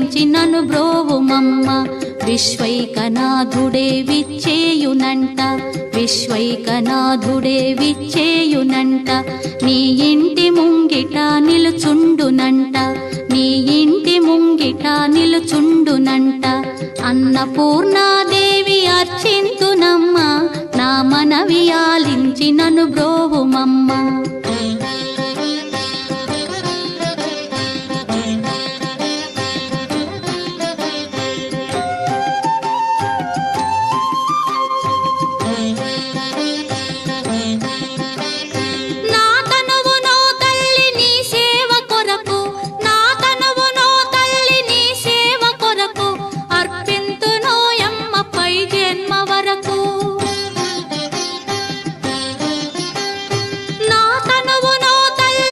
ఆలించి నన్ను బ్రోవుమమ్మ విశ్వైకనాథుడే విచ్చేయునంట విశ్వైకనాథుడే విచ్చేయునంట నీ ఇంటి ముంగిట నిలుచుండునంట నీ ఇంటి ముంగిట నిలుచుండునంట అన్నపూర్ణాదేవి అర్చింతునమ్మ నా మనవి ఆలించి నన్ను బ్రోవుమమ్మ